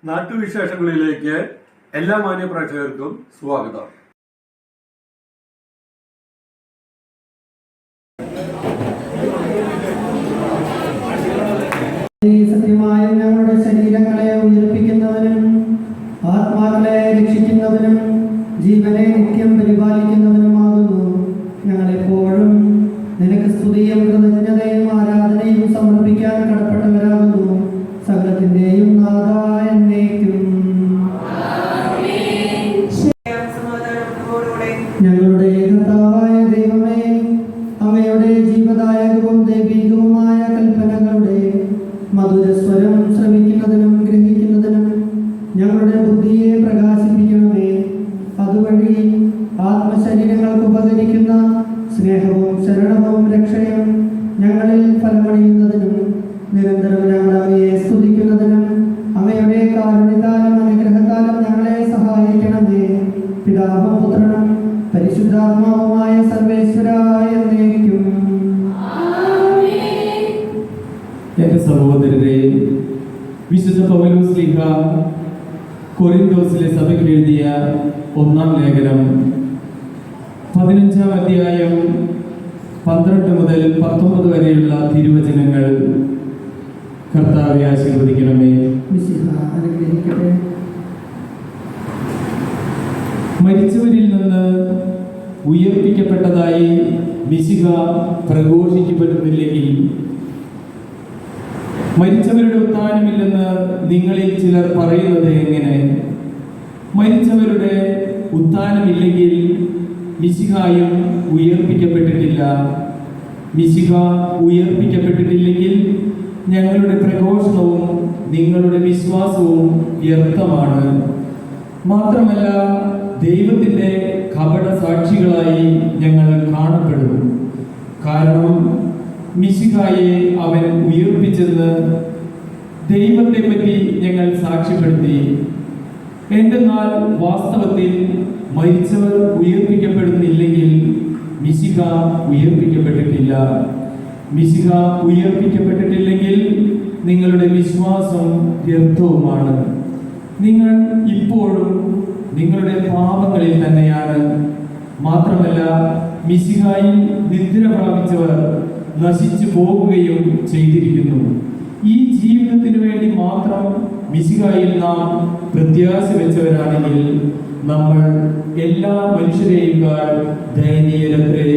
നാട്ടുവിശേഷങ്ങളിലേക്ക് എല്ലാ മാന്യ പ്രേക്ഷകർക്കും സ്വാഗതം. സത്യമായ ഞങ്ങളുടെ ശരീരങ്ങളെ ഉയർപ്പിക്കുന്നവനും ആത്മാക്കളെ രക്ഷിക്കുന്നവനും ജീവനെ നിത്യം പരിപാലിക്കുന്നവനുമാകുന്നു. ഞങ്ങളെപ്പോഴും നിനക്ക് സ്തുതിയും കൃതജ്ഞതയും ആരാധനയും സമർപ്പിക്കാൻ കടപ്പെട്ടവരാകുന്നു. സകലത്തിന്റെയും നാഥായ എന്നേക്കും. ഞങ്ങളുടെ കർത്താവായ ദൈവമേ, അങ്ങയുടെ ജീവദായകവും ദൈവികവുമായ കൽപ്പനകളുടെ മധുരസ്വരം ശ്രവിക്കുന്നതിനും ഗ്രഹിക്കുന്നതിനും ഞങ്ങളുടെ ബുദ്ധിയെ പ്രകാശിപ്പിക്കണമേ. അതുവഴി ആത്മശരീരങ്ങൾക്ക് ഉപകരിക്കുന്ന സ്നേഹവും ശരണവും രക്ഷയും ഞങ്ങളിൽ ഫലമണിയുന്നതിനും നിരന്തരം ഞങ്ങൾ അങ്ങയെ സ്തുതിക്കുന്നതിനും അങ്ങയുടെ കാരുണ്യത്താലും അനുഗ്രഹത്താലും ഞങ്ങളെ സഹായിക്കണമേ. പിതാവും പുത്രനും പരിശുദ്ധാത്മാവുമായ സർവേശ്വരായ എന്നേക്കും. എന്റെ സഹോദരരെ, വിശുദ്ധ പൗലോസ് ശ്ലീഹ കൊരിന്തോസിലെ സഭയ്ക്ക് എഴുതിയ 1-ാം ലേഖനം 15-ാം അധ്യായം 12 മുതൽ 19 വരെയുള്ള തിരുവചനങ്ങൾ കർത്താവെ ആശീർവദിക്കണമേ. മരിച്ചവരിൽ നിന്ന് ഉയർപ്പിക്കപ്പെട്ടതായി മിശിഹ പ്രഘോഷിക്കപ്പെടുന്നില്ലെങ്കിൽ മരിച്ചവരുടെ ഉത്ഥാനമില്ലെന്ന് നിങ്ങളിൽ ചിലർ പറയുന്നത് എങ്ങനെ? മരിച്ചവരുടെ ഉത്ഥാനമില്ലെങ്കിൽ മിശിഹായും ഉയർപ്പിക്കപ്പെട്ടിട്ടില്ല. മിശിഹ ഉയർപ്പിക്കപ്പെട്ടിട്ടില്ലെങ്കിൽ ഞങ്ങളുടെ പ്രഘോഷണവും നിങ്ങളുടെ വിശ്വാസവും വ്യർത്ഥമാണ്. മാത്രമല്ല, ദൈവത്തിൻ്റെ കപട സാക്ഷികളായി ഞങ്ങൾ കാണപ്പെടുന്നു. കാരണം മിശിഹായെ അവൻ ഉയർപ്പിച്ചെന്ന് ദൈവത്തെ പറ്റി ഞങ്ങൾ സാക്ഷ്യപ്പെടുത്തി. എന്തെന്നാൽ വാസ്തവത്തിൽ മരിച്ചവർ ഉയർപ്പിക്കപ്പെടുന്നില്ലെങ്കിൽ മിശിഹ ഉയർപ്പിക്കപ്പെട്ടിട്ടില്ല. മിശിഹ ഉയർപ്പിക്കപ്പെട്ടിട്ടില്ലെങ്കിൽ നിങ്ങളുടെ വിശ്വാസം വ്യർത്ഥവുമാണ്. നിങ്ങൾ ഇപ്പോഴും നിങ്ങളുടെ പാപങ്ങളിൽ തന്നെയാണ്. മാത്രമല്ല, മിശിഹായിൽ നിദ്ര പ്രാപിച്ചവർ നശിച്ചു പോകുകയും ചെയ്തിരിക്കുന്നു. ഈ ജീവിതത്തിനു വേണ്ടി മാത്രം മിശിഹായിൽ നാം പ്രത്യാശ വെച്ചവരാണെങ്കിൽ നമ്മൾ എല്ലാ മനുഷ്യരെയുംക്കാൾ ദയനീയരത്രേ.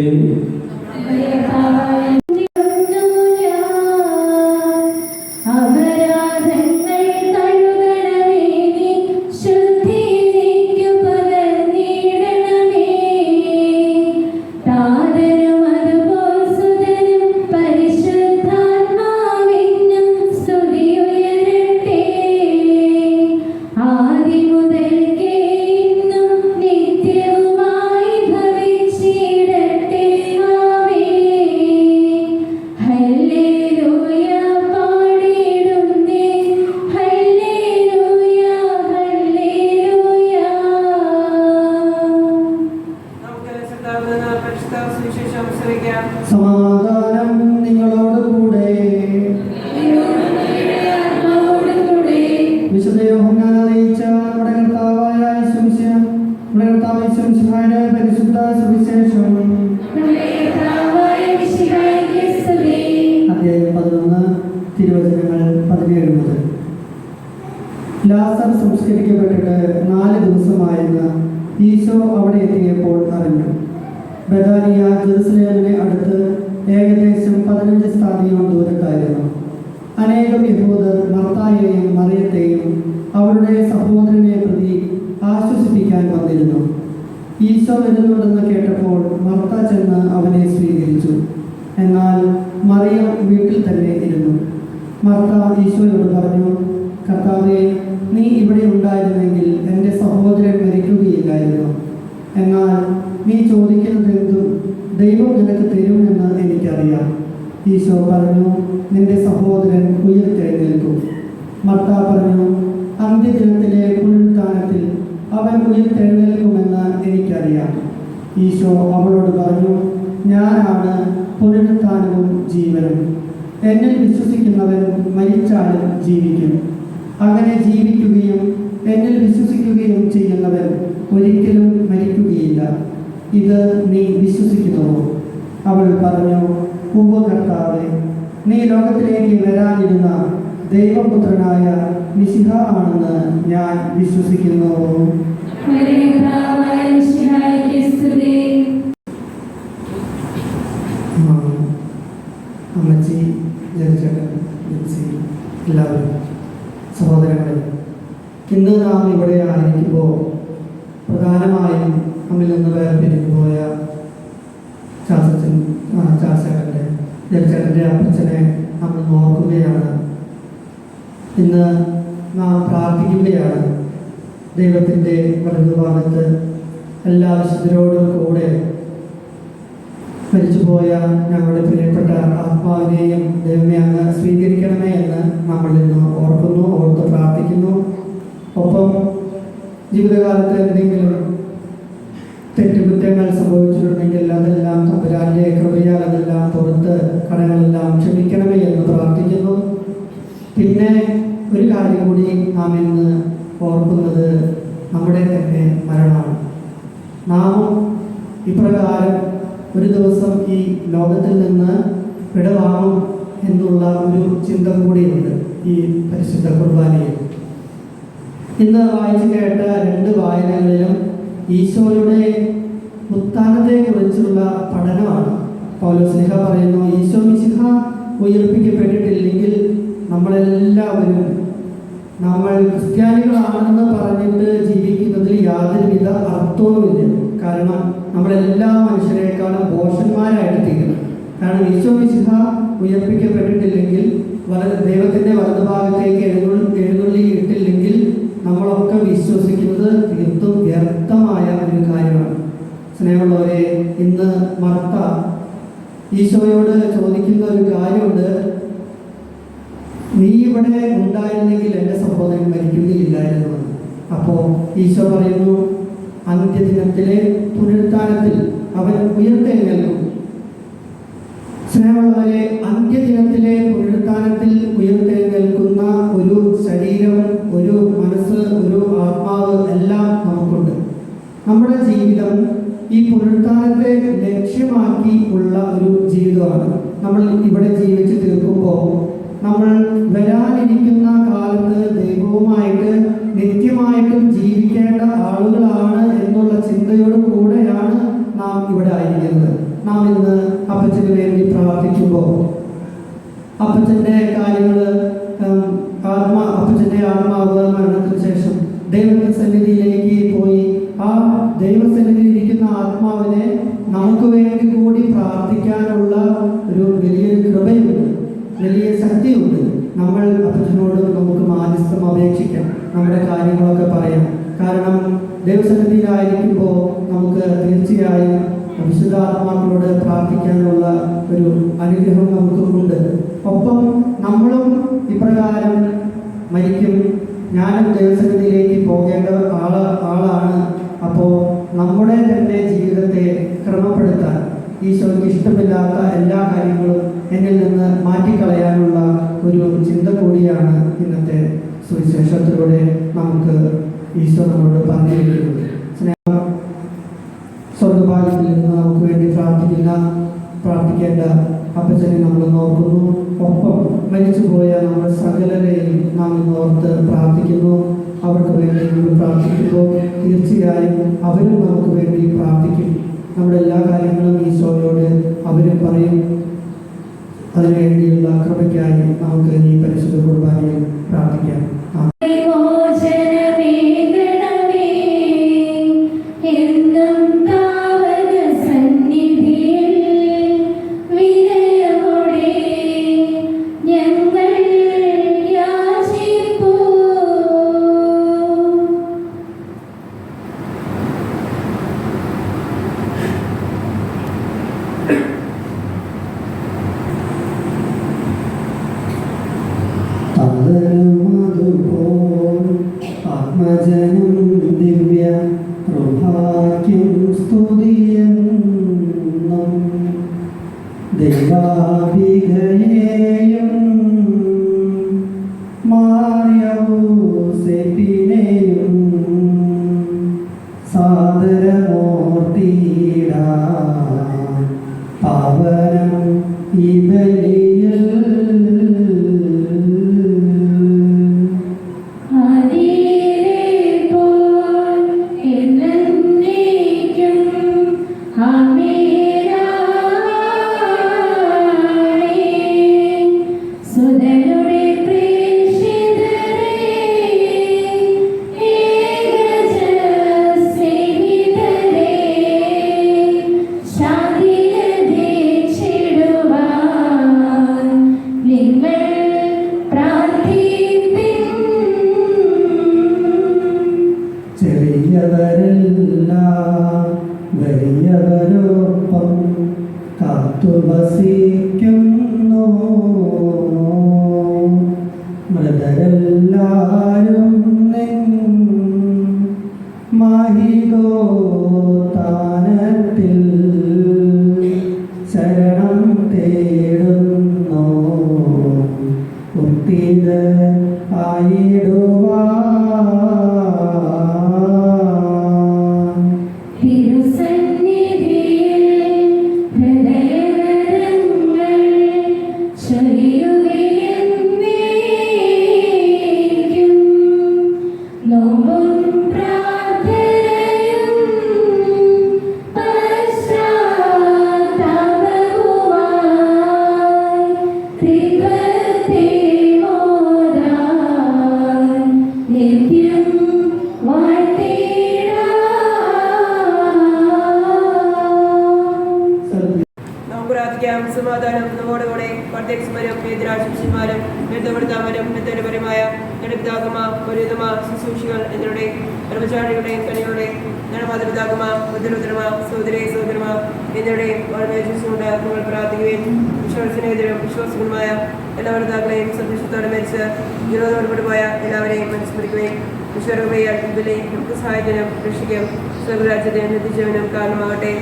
സമാധാനം നിങ്ങളോട് കൂടെ. വിശുദ്ധ യോഹന്നാൻ അറിയിച്ച നമ്മുടെ കർത്താവായ യേശുമിശിഹായുടെ പരിശുദ്ധ സുവിശേഷം അധ്യായം 11 തിരുവചനങ്ങൾ 17 മുതൽ. ലാസർ സംസ്കരിക്കപ്പെട്ടിട്ട് 4 ദിവസമായെന്ന് ഈശോ അവിടെ എത്തിയപ്പോൾ അറിഞ്ഞു. ബഥാനിയ ജെറുസലേമിനെ അടുത്ത് ഏകദേശം 15 സ്ഥാദിയോൺ ദൂരത്തായിരുന്നു. അനേകം യഹൂദർ മർത്തായെയും മറിയത്തെയും അവരുടെ സഹോദരനെ പ്രതി ആശ്വസിപ്പിക്കാൻ വന്നിരുന്നു. ഈശോ വരുന്നുണ്ടെന്ന് കേട്ടപ്പോൾ മർത്ത ചെന്ന് അവനെ സ്വീകരിച്ചു. എന്നാൽ മറിയം വീട്ടിൽ തന്നെ ഇരുന്നു. മർത്ത ഈശോയോട് പറഞ്ഞു, കർത്താവേ, നീ ഇവിടെ ഉണ്ടായിരുന്നെങ്കിൽ എൻ്റെ സഹോദരൻ മരിക്കുകയില്ലായിരുന്നു. എന്നാൽ നീ ചോദിക്കുന്നതെന്തും ദൈവം നിനക്ക് തരുമെന്ന് എനിക്കറിയാം. ഈശോ പറഞ്ഞു, നിന്റെ സഹോദരൻ ഉയർത്തെഴുന്നേൽക്കും. മർത്ത പറഞ്ഞു, അന്ത്യദിനത്തിലെ പുനരുത്ഥാനത്തിൽ അവൻ ഉയർത്തെഴുന്നേൽക്കുമെന്ന് എനിക്കറിയാം. ഈശോ അവളോട് പറഞ്ഞു, ഞാനാണ് പുനരുത്ഥാനവും ജീവനും. എന്നിൽ വിശ്വസിക്കുന്നവൻ മരിച്ചാലും ജീവിക്കും. അങ്ങനെ ജീവിക്കുകയും എന്നിൽ വിശ്വസിക്കുകയും ചെയ്യുന്നവൻ ഒരിക്കലും മരിക്കുകയില്ല. ഇത് നീ വിശ്വസിക്കുന്നുവോ? അവൾ പറഞ്ഞു, ഉവ്വ് കർത്താവേ, നീ ലോകത്തിലേക്ക് വരാനിരുന്ന ദൈവപുത്രനായ മിശിഹ ആണെന്ന് ഞാൻ വിശ്വസിക്കുന്നു. അമ്മച്ചി, ജയചേട്ടൻ, ജിൻസി, എല്ലാവരും സഹോദരങ്ങളെ, ഇന്ന് നാം ഇവിടെ ആയിരിക്കുമ്പോൾ പ്രധാനമായും നമ്മിൽ നിന്ന് വേർപിരിഞ്ഞു പോയ ചാച്ചേട്ടൻ്റെ ജയചേട്ടൻ്റെ അപ്പച്ചനെ നമ്മൾ നോക്കുകയാണ്. ഇന്ന് നാം പ്രാർത്ഥിക്കുകയാണ്. ദൈവത്തിൻ്റെ വലതുഭാഗത്ത് എല്ലാ വിശുദ്ധരോടും കൂടെ മരിച്ചുപോയ ഞങ്ങളുടെ പ്രിയപ്പെട്ട ആത്മാവിനെയും ദൈവമേ അങ്ങ് സ്വീകരിക്കണമേ എന്ന് നമ്മൾ ഇന്ന് ഓർത്ത് പ്രാർത്ഥിക്കുന്നു. ഒപ്പം ജീവിതകാലത്ത് എന്തെങ്കിലും തെറ്റുകുറ്റങ്ങൾ സംഭവിച്ചിട്ടുണ്ടെങ്കിൽ അതെല്ലാം തമ്പുരാന്റെ കൃപയാൽ അതെല്ലാം പുറത്ത് കടങ്ങളെല്ലാം ക്ഷമിക്കണമേ എന്ന് പ്രാർത്ഥിക്കുന്നു. പിന്നെ ഒരു കാര്യം കൂടി നാം ഇന്ന് ഓർക്കുന്നത് നമ്മുടെ തന്നെ മരണമാണ്. നാമും ഇപ്രകാരം ഒരു ദിവസം ഈ ലോകത്തിൽ നിന്ന് വിടവാങ്ങും എന്നുള്ള ഒരു ചിന്ത കൂടിയുണ്ട് ഈ പരിശുദ്ധ കുർബാനയിൽ. ഇന്ന് വായിച്ചു കേട്ട 2 വായനകളിലും ഈശോയുടെ ഉത്ഥാനത്തെ കുറിച്ചുള്ള പഠനമാണ്. പൗലോസ്ലീഹ പറയുന്നു, ഈശോ മിശിഹ ഉയർപ്പിക്കപ്പെട്ടിട്ടില്ലെങ്കിൽ നമ്മളെല്ലാവരും നമ്മൾ ക്രിസ്ത്യാനികളാണെന്ന് പറഞ്ഞിട്ട് ജീവിക്കുന്നതിൽ യാതൊരുവിധ അർത്ഥവുമില്ല. കാരണം നമ്മളെല്ലാ മനുഷ്യരെക്കാളും ഭോഷന്മാരായിട്ട് തീരും. കാരണം ഈശോ മിശിഹ ഉയർപ്പിക്കപ്പെട്ടിട്ടില്ലെങ്കിൽ, ദൈവത്തിൻ്റെ വലതുഭാഗത്തേക്ക് എഴുന്നള്ളിയിട്ടില്ലെങ്കിൽ നമ്മളൊക്കെ വിശ്വസിക്കുന്നത് തീർത്തും വ്യർത്ഥമായ ഒരു കാര്യമാണ്. സ്നേഹമുള്ളവരെ, ഇന്ന് മർത്ത ഈശോയോട് ചോദിക്കുന്ന ഒരു കാര്യമുണ്ട്, നീ ഇവിടെ ഉണ്ടായിരുന്നെങ്കിൽ എൻ്റെ സഹോദരൻ മരിക്കുകയില്ലായിരുന്നു. അപ്പോൾ ഈശോ പറയുന്നു, അന്ത്യദിനത്തിലെ പുനരുത്ഥാനത്തിൽ അവൻ ഉയർത്തെഴുന്നേൽക്കും. സ്നേഹമുള്ളവരെ, അന്ത്യദിനത്തിലെ പുനരുത്ഥാനത്തിൽ ഉയർത്തെഴുന്നേൽക്കുന്ന ഒരു ശരീരം, ഒരു മനസ്സ്, ഒരു ആത്മാവ് എല്ലാം നമുക്കുണ്ട്. നമ്മുടെ ജീവിതം ഈ പുനരുത്ഥാനത്തെ ലക്ഷ്യമാക്കി ഉള്ള ഒരു ജീവിതമാണ്. നമ്മൾ ഇവിടെ ജീവിച്ച് തീർക്കുമ്പോൾ നമ്മൾ വരാനിരിക്കുന്ന കാലത്ത് ദൈവവുമായിട്ട് നിത്യമായിട്ടും ജീവിക്കേണ്ട ആളുകളാണ് എന്നുള്ള ചിന്തയോട് കൂടെയാണ് നാം ഇവിടെ ആയിരിക്കുന്നത്. നാം ഇന്ന് അപ്പച്ചന് വേണ്ടി പ്രാർത്ഥിക്കുമ്പോൾ അപ്പച്ചൻ്റെ കാര്യങ്ങൾ, അപ്പച്ചൻ്റെ ആത്മാവ് മരണത്തിന് ശേഷം ദൈവത്തിന്റെ സന്നിധിയിലേക്ക് പോയി ആ ദൈവസന്നിധിയിൽ ഇരിക്കുന്ന ആത്മാവിനെ നമുക്ക് വേണ്ടി കൂടി പ്രാർത്ഥിക്കാനുള്ള ഒരു വലിയൊരു കൃപയുണ്ട്, വലിയ ശക്തിയുണ്ട്. നമ്മൾ അപ്പച്ചനോട് നമുക്ക് മാധ്യസ്ഥം അപേക്ഷിക്കാം, നമ്മുടെ കാര്യങ്ങളൊക്കെ പറയാം. കാരണം ദൈവസന്നിധിയിലായിരിക്കുമ്പോൾ നമുക്ക് തീർച്ചയായും വിശുദ്ധാത്മാക്കളോട് പ്രാർത്ഥിക്കാനുള്ള ഒരു അനുഗ്രഹം നമുക്കുണ്ട്. ഒപ്പം നമ്മളും ഇപ്രകാരം മരിക്കും. ഞാനും ദൈവസന്നിധിയിലേക്ക് പോകേണ്ട ആളാണ്. അപ്പോൾ നമ്മുടെ തന്നെ ജീവിതത്തെ ക്രമപ്പെടുത്താൻ, ഈശോയ്ക്ക് ഇഷ്ടമില്ലാത്ത എല്ലാ കാര്യങ്ങളും എന്നിൽ നിന്ന് മാറ്റിക്കളയാനുള്ള ഒരു ചിന്ത കൂടിയാണ് ഇന്നത്തെ സുവിശേഷത്തിലൂടെ നമുക്ക് ഈശോ നമ്മളോട് പറഞ്ഞിരിക്കുന്നത്. സ്വർഗഭാഗ്യത്തിൽ നിന്ന് നമുക്ക് വേണ്ടി പ്രാർത്ഥിക്കേണ്ട അപ്പച്ചനെ നമ്മൾ നോക്കുന്നു. ഒപ്പം മരിച്ചുപോയ നമ്മൾ സകലരെയും നാം ഇന്ന് ഓർത്ത് പ്രാർത്ഥിക്കുന്നു. അവർക്ക് വേണ്ടി നമ്മൾ പ്രാർത്ഥിക്കുമ്പോൾ തീർച്ചയായും അവരും നമുക്ക് വേണ്ടി പ്രാർത്ഥിക്കും. നമ്മുടെ എല്ലാ കാര്യങ്ങളും ഈശോയോട് അവരും പറയും. അതിനുവേണ്ടിയുള്ള കൃപയ്ക്കായി നമുക്ക് ഈ പരിശുദ്ധ കുർബാനയിൽ പ്രാർത്ഥിക്കാം. ആത്മജനം ദിവ്യ പ്രഭാഗ്യം സ്തുതിയെന്നും ദൈവാഭിഗയേയും മാറിയവും വസിക്കുന്നു. മൃതരെല്ലാരും നിൻ മഹിതോത്താനത്തിൽ ശരണം തേടുന്നു. ഉത്തിത ആയിടുവാൻ സമാധാനം നമ്മോടുകൂടെ പ്രത്യക്ഷമാരും എതിരാശിഷ്യന്മാരും ബന്ധപ്പെടുത്താമരും ബന്ധപരമായ പിതാകുമ പുരിതമ ശുശ്രൂഷികൾ എന്നിവരുടെ ബ്രഹ്മചാരികളുടെയും കനികളുടെ മാതൃപിതാകുമ ബുദ്ധരുദ്രമ സഹോദരി സഹോദരമ എന്നിവരുടെ ഓർമ്മേശിച്ചുകൊണ്ട് നമ്മൾ പ്രാർത്ഥിക്കുകയും വിശ്വാസത്തിനെതിരും വിശ്വാസങ്ങളുമായ എല്ലാ ഭർത്താക്കളെയും സന്ദേശത്തോടെ മരിച്ച് വിരോധോടുപെട്ട് പോയ എല്ലാവരെയും അനുസ്മരിക്കുകയും വിശ്വരൂപയാൽ ഇതിലെ നമുക്ക് സഹായത്തിനും രക്ഷിക്കും സ്വർഗരാജ്യത്തിനും എത്തിച്ചവനും കാരണമാകട്ടെ.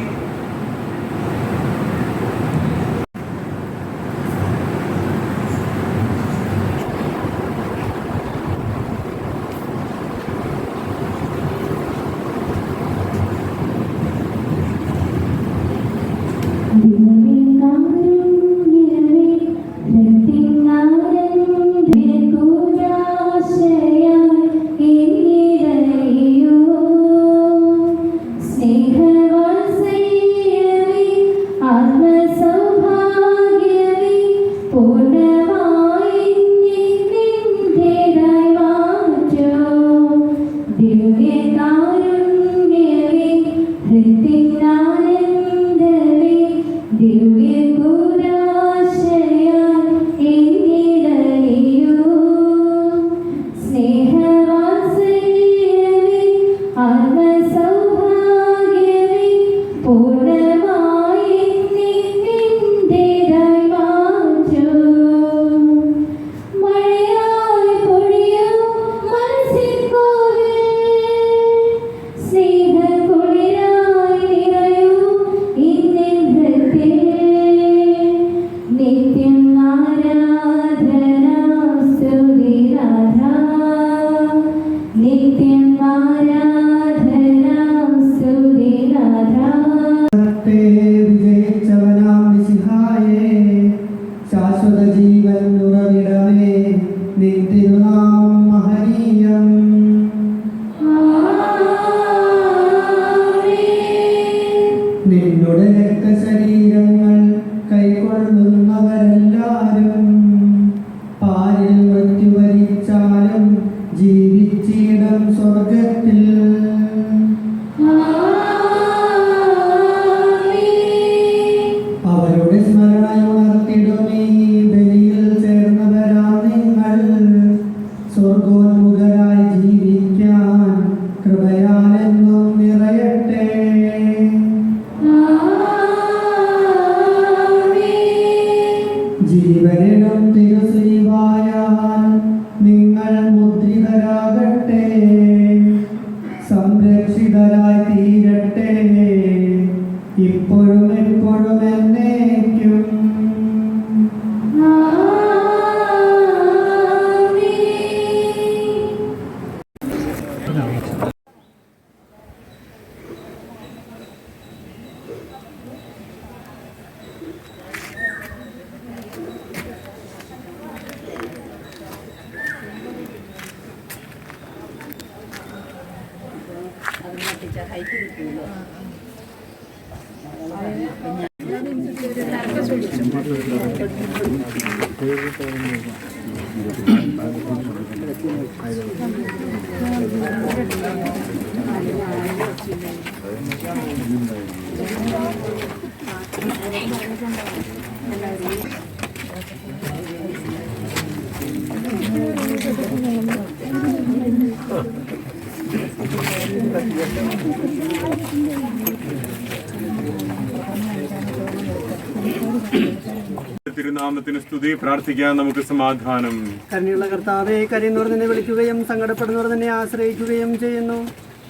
തിരുനാമത്തിന് സ്തുതി. പ്രാർത്ഥിക്കാൻ നമുക്ക് സമാധാനം. കരുണയുള്ള കർത്താവെ, കരയുന്നവർ നിന്നെ വിളിക്കുകയും സങ്കടപ്പെടുന്നവർ നിന്നെ ആശ്രയിക്കുകയും ചെയ്യുന്നു.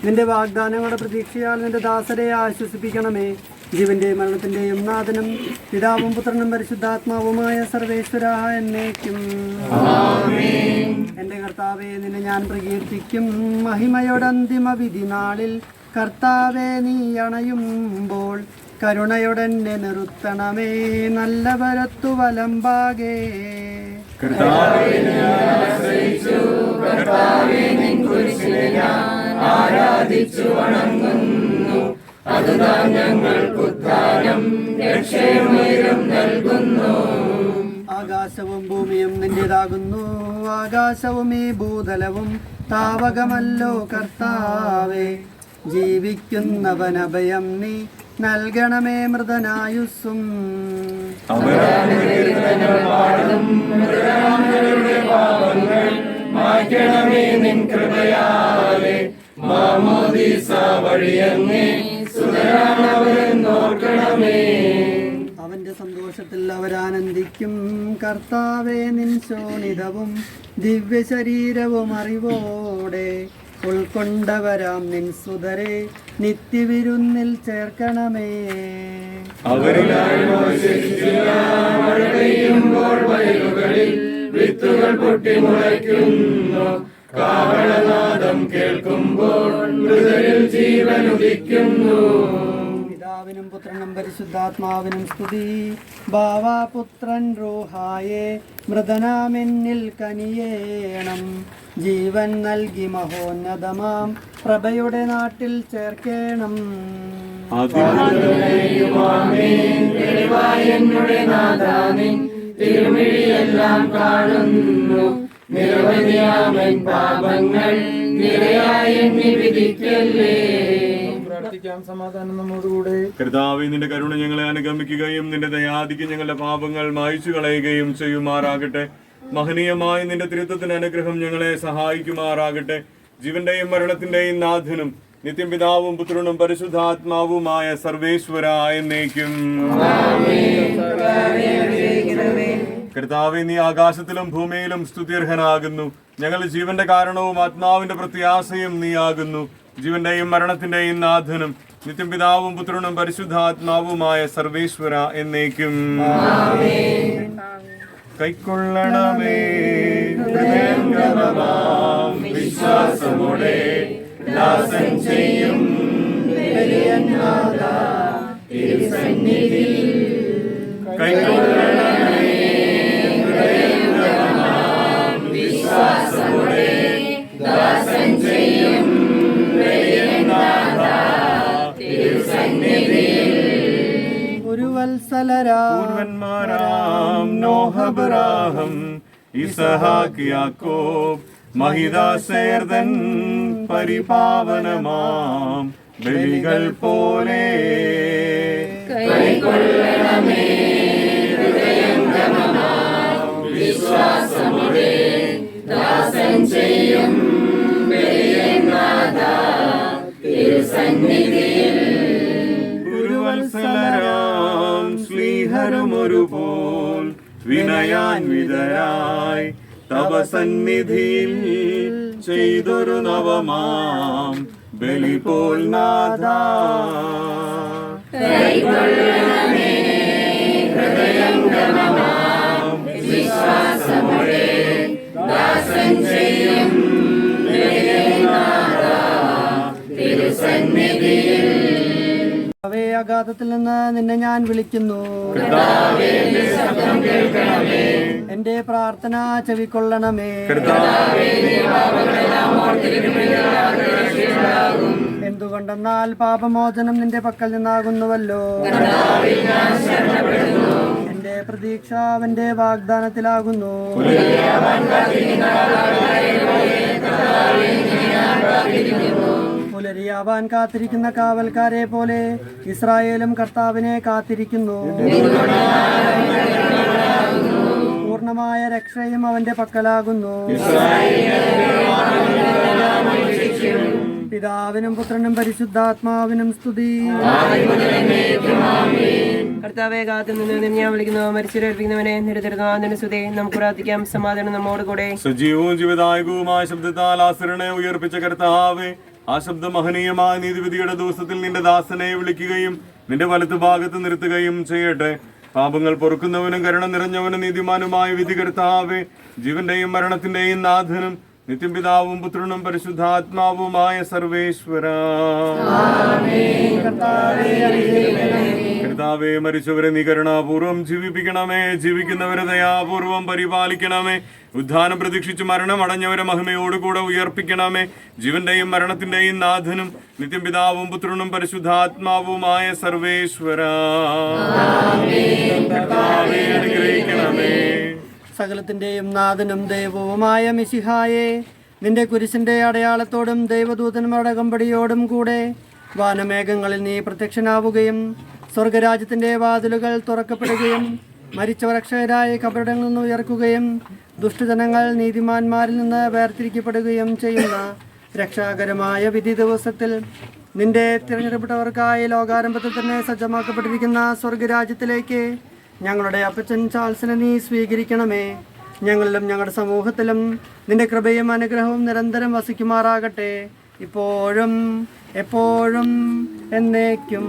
നിന്റെ വാഗ്ദാനങ്ങളുടെ പ്രതീക്ഷയാൽ നിന്റെ ദാസരെ ആശ്വസിപ്പിക്കണമേ. ജീവന്റെയും മരണത്തിന്റെയും നാഥനും പിതാവും പുത്രനും പരിശുദ്ധാത്മാവുമായ സർവേശ്വര എന്നേക്കും. എന്റെ കർത്താവെ, നിന്നെ ഞാൻ പ്രകീർത്തിക്കും മഹിമയുടെ അന്തിമ വിധി നാളിൽ. കർത്താവെ, നീ അണയുമ്പോൾ കരുണയോടെന്നെ നിർത്തണമേ. നല്ല വരത്തു വലമ്പാകെ ആരാധിച്ചു വണങ്ങുന്നു. അതുതാൻ ഞങ്ങൾക്കുദ്ധാനം രക്ഷയും നൽകുന്നു. ആകാശവും ഭൂമിയും നിന്റേതാകുന്നു. ആകാശവും ഈ ഭൂതലവും താവകമല്ലോ കർത്താവേ. ജീവിക്കുന്നവനഭയം നീ നൽകണമേ മൃതനായുസ്സും. നിൻ കൃപയാലെ മാമോദീസ വഴിയങ്ങേ സുതരാണവരെന്നോർക്കണമേ. അവന്റെ സന്തോഷത്തിൽ അവരാനന്ദിക്കും. കർത്താവേ, നിൻ ശോണിതവും ദിവ്യ ശരീരവും അറിവോടെ ഉൾക്കൊണ്ടവരാം നിൻ സുതരെ നിത്യവിരുന്നിൽ ചേർക്കണമേ. വയലുകളിൽ വിത്തുകൾ പൊട്ടിമുളയ്ക്കുന്നു. കാവളനാദം കേൾക്കുമ്പോൾ മൃതരിൽ ജീവൻ ഉദിക്കുന്നു. പിതാവിനും പുത്രനും പരിശുദ്ധാത്മാവിനും സ്തുതി. ബാവാപുത്രൻ റൂഹായെ മൃതനാമെന്നിൽ കനിയേണം. ജീവൻ നൽകി മഹോന്നതമാം പ്രഭയുടെ നാട്ടിൽ ചേർക്കേണം. എന്നുടെ നാഥാനിൻ തിരുമിഴിയെല്ലാം കാണുന്നു. നിരവധിയാമൻ പാപങ്ങൾ നിരയായി എണ്ണി വിധിക്കല്ലേ. പ്രാർത്ഥിക്കാം. സമാധാനം നമ്മോടുകൂടെ. കർത്താവേ, നിന്റെ കരുണ ഞങ്ങളെ അനുഗമിക്കുകയും നിന്റെ ദയാദിക്ക് ഞങ്ങളുടെ പാപങ്ങൾ മായ്ച്ചു കളയുകയും ചെയ്യുമാറാകട്ടെ. മഹനീയമായ നിന്റെ തിരുത്വത്തിന് അനുഗ്രഹം ഞങ്ങളെ സഹായിക്കുമാറാകട്ടെ. ജീവന്റെയും മരണത്തിന്റെയും നാഥനും നിത്യം പിതാവും പുത്രനും പരിശുദ്ധാത്മാവുമായ സർവേശ്വര എന്നേക്കും. കർത്താവേ, നീ ആകാശത്തിലും ഭൂമിയിലും സ്തുത്യർഹനാകുന്നു. ഞങ്ങളുടെ ജീവന്റെ കാരണവും ആത്മാവിന്റെ പ്രത്യാശയും നീയാകുന്നു. ജീവന്റെയും മരണത്തിന്റെയും നാഥനും നിത്യം പിതാവും പുത്രനും പരിശുദ്ധാത്മാവുമായ സർവേശ്വര എന്നേക്കും. കൈക്കൊള്ളണമേ ഹൃദയംഗമമാം വിശ്വാസമോടെ ദാസൻ ചെയ്യും കൈക്കൊള്ളണമേ ഹൃദയംഗമമാം വിശ്വാസമോടെ ദാസൻ ചെയ്യും ഒരു വത്സലരാം നോഹബ്രാഹം ഇസഹാക്ക് യാക്കോബ് മഹിദാസേർദൻ പരിപാവനമാം ബലികൾ പോലെ കൈക്കൊള്ളണമേ ഹൃദയംഗമമാം വിശ്വാസമോടെ ദാസൻ ചെയ്യും ബലിയനാഥ തിരുസന്നിധിയിൽ. ഗുരുവത്സലരാം ശ്ലീഹരുമൊരുപോൽ വിനയാൻവിതരായി തവ സന്നിധിയിൽ ചെയ്തൊരു നവമാം ബലി പോൽ നാഥ. കൈക്കൊള്ളണമേ ഹൃദയംഗമമാം വിശ്വാസമോടെ ദാസൻ ചെയ്യും ബലിയനാഥ തിരുസന്നിധിയിൽ. അഗാധത്തിൽ നിന്ന് നിന്നെ ഞാൻ വിളിക്കുന്നു. എന്റെ പ്രാർത്ഥന ചെവിക്കൊള്ളണമേ. എന്തുകൊണ്ടെന്നാൽ പാപമോചനം നിന്റെ പക്കൽ നിന്നാകുന്നുവല്ലോ. എന്റെ പ്രതീക്ഷ അവന്റെ വാഗ്ദാനത്തിലാകുന്നു. പുലരിയാവാൻ കാത്തിരിക്കുന്ന കാവൽക്കാരെ പോലെ ഇസ്രായേലും കർത്താവിനെ കാത്തിരിക്കുന്നു. പൂർണ്ണമായ രക്ഷയും അവന്റെ പക്കലാകുന്നു. പിതാവിനും പുത്രനും പരിശുദ്ധാത്മാവിനും സ്തുതി. കർത്താവെ കാത്തു നിന്ന് ഞാൻ വിളിക്കുന്നു മരിച്ചവരേൽപ്പിക്കുന്നവനെ നിരതരുന്നാഥന് സുതേ നമുക്ക് പ്രാർത്ഥിക്കാം. സമാധാനം നമ്മോട് കൂടെ. സജീവവും ജീവദായകവുമായ ശബ്ദത്താൽ ആസരണെ ഉയർപ്പിച്ച കർത്താവേ, ആ ശബ്ദം മഹനീയമായ നീതിവിധിയുടെ ദിവസത്തിൽ നിന്റെ ദാസനെ വിളിക്കുകയും നിന്റെ വലത്തു ഭാഗത്ത് നിർത്തുകയും ചെയ്യട്ടെ. പാപങ്ങൾ പൊറുക്കുന്നവനും കരുണ നിറഞ്ഞവനും നീതിമാനുമായ വിധി കർത്താവേ, ജീവന്റെയും മരണത്തിന്റെയും നാഥനും നിത്യം പിതാവും പുത്രനും പരിശുദ്ധാത്മാവുമായ സർവേശ്വര. കർത്താവേ, മരിച്ചവരെ നീ കരുണാപൂർവം ജീവിപ്പിക്കണമേ. ജീവിക്കുന്നവരെ ദയാപൂർവം പരിപാലിക്കണമേ. ഉദ്ധാനം പ്രതീക്ഷിച്ച് മരണം അടഞ്ഞവരെ മഹിമയോടുകൂടെ ഉയർപ്പിക്കണമേ. ജീവന്റെയും മരണത്തിന്റെയും നാഥനും നിത്യം പിതാവും പുത്രനും പരിശുദ്ധാത്മാവുമായ സർവേശ്വര. കർത്താവേ, അനുഗ്രഹിക്കണമേ. സകലത്തിൻ്റെയും നാഥനും ദൈവവുമായ മിശിഹായെ, നിന്റെ കുരിശിൻ്റെ അടയാളത്തോടും ദൈവദൂതന്മാരുടെ കമ്പടിയോടും കൂടെ വാനമേഘങ്ങളിൽ നീ പ്രത്യക്ഷനാവുകയും സ്വർഗരാജ്യത്തിൻ്റെ വാതിലുകൾ തുറക്കപ്പെടുകയും മരിച്ചവരക്ഷകരായ കബറിടങ്ങളിൽ നിന്ന് ഉയർക്കുകയും ദുഷ്ടജനങ്ങൾ നീതിമാന്മാരിൽ നിന്ന് വേർതിരിക്കപ്പെടുകയും ചെയ്യുന്ന രക്ഷാകരമായ വിധി ദിവസത്തിൽ നിന്റെ തിരഞ്ഞെടുക്കപ്പെട്ടവർക്കായി ലോകാരംഭത്തിൽ തന്നെ സജ്ജമാക്കപ്പെട്ടിരിക്കുന്ന സ്വർഗരാജ്യത്തിലേക്ക് ഞങ്ങളുടെ അപ്പച്ചൻ ചാൾസിനെ നീ സ്വീകരിക്കണമേ. ഞങ്ങളിലും ഞങ്ങളുടെ സമൂഹത്തിലും നിന്റെ കൃപയും അനുഗ്രഹവും നിരന്തരം വസിക്കുമാറാകട്ടെ, ഇപ്പോഴും എപ്പോഴും എന്നേക്കും.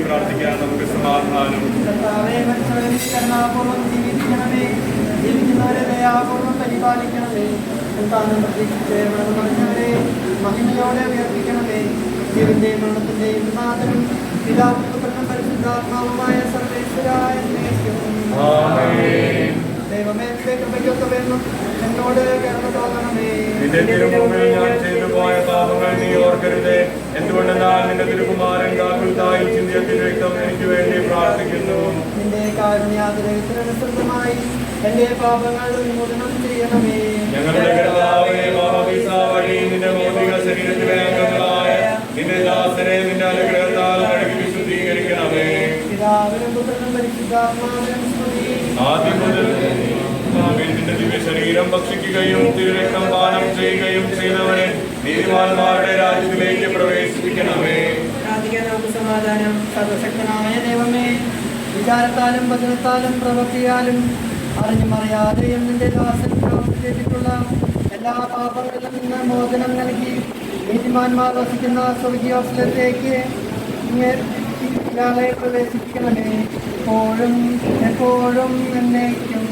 പ്രാർത്ഥിക്കാൻ നമുക്ക് സമാധാനം. കരുണാപൂർവ്വം ജീവിക്കണമേ. ജീവിക്കുന്നവരെ ദയാപൂർവ്വം പരിപാലിക്കണമേ. സന്താനം പ്രതീക്ഷിച്ച് മരണമടഞ്ഞവരെ മഹിമയോടെ ഉയർപ്പിക്കണമേ. ജീവന്റെയും മരണത്തിന്റെയും നാഥനും പിതാവും പുത്രനും പരിശുദ്ധാത്മാവുമായ സർവേശ്വരായ ദൈവമേ, നിന്റെ കൃപയ്ക്കൊക്കെ വേണം എന്നോട് കരുണ തോന്നണമേ. നിന്റെ തിരുമുമ്പിൽ ഞാൻ ചെയ്തു പോയ പാപങ്ങൾ നീ ഓർക്കരുതേ. എന്തുകൊണ്ടെന്നാൽ നിന്റെ തിരുകുമാരൻ ഗാകുൽത്തായിൽ ചിന്തിയ തിരുരക്തം എനിക്ക് വേണ്ടി പ്രാർത്ഥിക്കുന്നു. നിന്റെ കാരുണ്യാതിരേഖനുസൃതമായി എന്റെ പാപങ്ങൾ വിമോചനം ചെയ്യണമേ. ഞങ്ങളുടെ കർത്താവേ, മാമോദീസ വഴി നിന്റെ ഭൗതിക ശരീരത്തിലെ അംഗങ്ങളായ നിന്റെ ദാസനെ നിന്റെ അനുഗ്രഹത്താൽ കഴുകി വിശുദ്ധീകരിക്കണമേ. പിതാവിനും പുത്രനും പരിശുദ്ധാത്മാവിനും സ്തുതി. ആദ്യം മുതൽ നിന്റെ ദിവ്യ ശരീരം ഭക്ഷിക്കുകയും തിരുരക്തം പാനം ചെയ്യുകയും ചെയ്തവനെ നീതിമാന്മാരുടെ രാജ്യത്തിലേക്ക് പ്രവേശിപ്പിക്കണമേ. പ്രാർത്ഥിക്കാൻ നമുക്ക് സമാധാനം. സർവശക്തനായ ദൈവമേ, വിചാരത്താലും വചനത്താലും പ്രവൃത്തിയാലും അറിഞ്ഞും അറിയാതെയും നിന്റെ ദാസൻ ചെയ്തിട്ടുള്ള എല്ലാ പാപങ്ങളിലും നിന്ന് മോചനം നൽകി നീതിമാന്മാർ വസിക്കുന്ന സ്വർഗീയോഫലത്തേക്ക് ഇയാളെ പ്രവേശിപ്പിക്കണമേ, എപ്പോഴും എപ്പോഴും എന്നേക്കും.